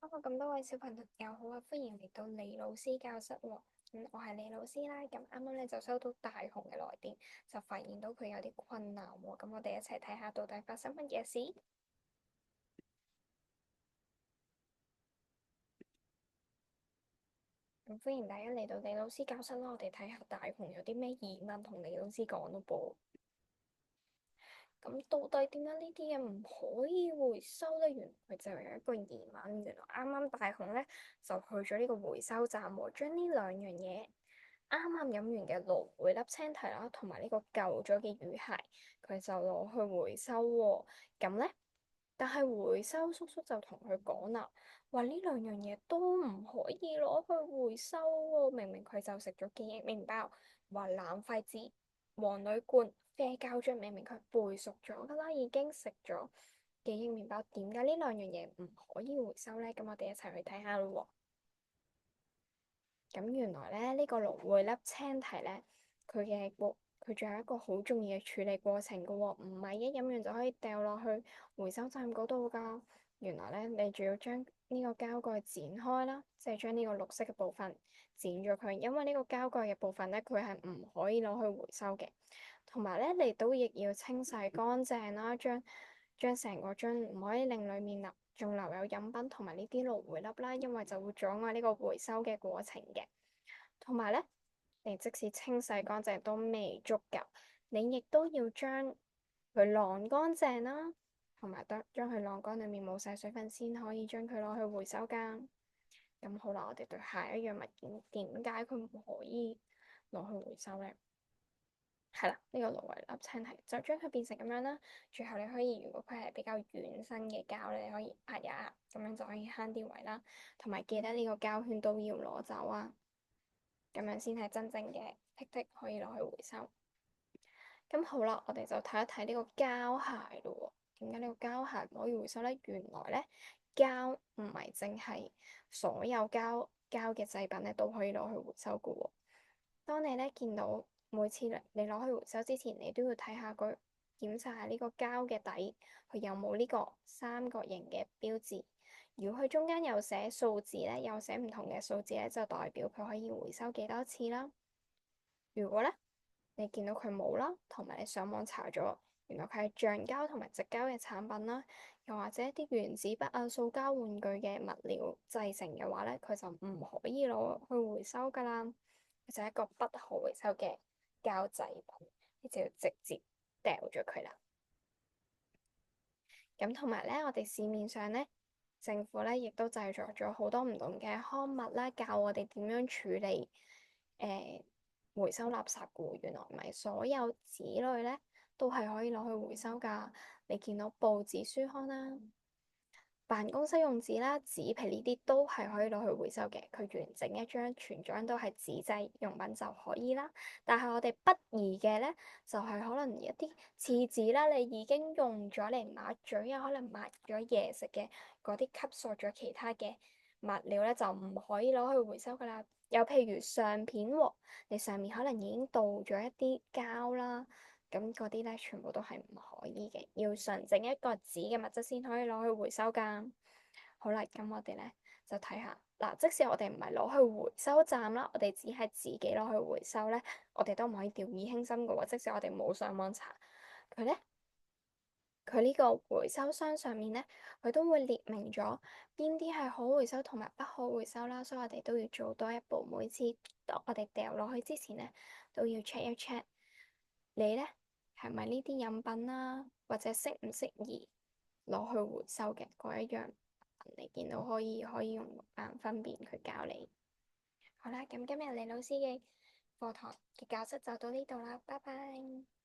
咁多位小朋友好啊，歡迎嚟到李老師教室喎。我係李老師啦。咁啱啱咧就收到大雄嘅來電，就發現到佢有啲困難喎。咁我哋一齊睇下到底發生乜嘢事。咁歡迎大家嚟到李老師教室啦。我哋睇下大雄有啲咩疑問同李老師講咯噃。咁到底點解呢啲嘢唔可以回收咧？原來佢就有一個疑問。原來啱啱大雄咧就去咗呢個回收站喎，將呢兩樣嘢。啱啱飲完嘅蘆薈粒青提啦，同埋呢個舊咗嘅魚鞋，佢就攞去回收喎。咁咧，但係回收叔叔就同佢講啦，話呢兩樣嘢都唔可以攞去回收喎。明明佢就食咗記憶麵包，話藍筷子、黃鋁罐、啡膠樽，明明佢背熟咗噶啦，已經食咗記憶麵包，點解呢兩樣嘢唔可以回收咧？咁我哋一齊去睇下咯喎。咁原來咧，呢個蘆薈粒青提咧，佢仲有一個好重要嘅處理過程嘅喎，唔係一飲完就可以掉落去回收站嗰度㗎。原來咧，你仲要將呢個膠蓋剪開啦，即係將呢個綠色嘅部分剪咗佢，因為呢個膠蓋嘅部分咧，佢係唔可以攞去回收嘅。同埋咧，你都亦要清洗乾淨啦，將成個樽唔可以令裡面仲留有飲品同埋呢啲蘆薈粒啦，因為就會阻礙呢個回收嘅過程嘅。同埋咧，你即使清洗乾淨都未足夠，你亦都要將佢晾乾淨啦，同埋將佢晾乾，裡面冇晒水分先可以將佢攞去回收㗎。咁好啦，我哋對下一樣物件點解佢唔可以攞去回收咧？係啦，呢個蘆薈粒青提就將佢變成咁樣啦。最後你可以，如果佢係比較軟身嘅膠咧，你可以壓一壓，咁樣就可以慳啲位啦。同埋記得呢個膠圈都要攞走啊，咁樣先係真正嘅剔剔可以攞去回收。咁好啦，我哋就睇一睇呢個膠鞋咯喎。點解呢個膠鞋唔可以回收咧？原來咧，膠唔係淨係所有膠嘅製品咧都可以攞去回收嘅喎。當你咧見到每次你攞去回收之前，你都要睇下佢檢查下呢個膠嘅底，佢有冇呢個三角形嘅標誌。如果佢中間有寫數字咧，有寫唔同嘅數字咧，就代表佢可以回收幾多次啦。如果咧你見到佢冇啦，同埋你上網查咗，原來佢係橡膠同埋矽膠嘅產品啦，又或者一啲原子筆啊、塑膠玩具嘅物料製成嘅話咧，佢就唔可以攞去回收噶啦。佢就係一個不可回收嘅膠製品，你就要直接掉咗佢啦。咁同埋咧，我哋市面上咧，政府咧亦都製作咗好多唔同嘅刊物啦，教我哋點樣處理回收垃圾嘅。原來唔係所有紙類咧都係可以攞去回收㗎。你見到報紙、書刊啦、辦公室用紙啦、紙皮呢啲都係可以攞去回收嘅，佢完整一張全張都係紙製用品就可以啦。但係我哋不宜嘅咧，就係可能一啲廁紙啦，你已經用咗嚟抹嘴啊，可能抹咗嘢食嘅嗰啲吸收咗其他嘅物料咧，就唔可以攞去回收噶啦。又譬如相片喎，你上面可能已經倒咗一啲膠啦。咁嗰啲咧，全部都係唔可以嘅，要純正一個紙嘅物質先可以攞去回收㗎。好啦，咁我哋咧就睇下嗱，即使我哋唔係攞去回收站啦，我哋只係自己攞去回收咧，我哋都唔可以掉以輕心嘅喎。即使我哋冇上網查佢咧，佢呢個回收箱上面咧，佢都會列明咗邊啲係可回收同埋不可回收啦，所以我哋都要做多一步，每次我哋掉落去之前咧，都要 check 一 check。你咧係咪呢啲飲品啦，或者適唔適宜攞去回收嘅嗰一樣，你見到可以用眼分辨佢教你。好啦，咁今日李老師嘅課堂嘅教室就到呢度啦，拜拜。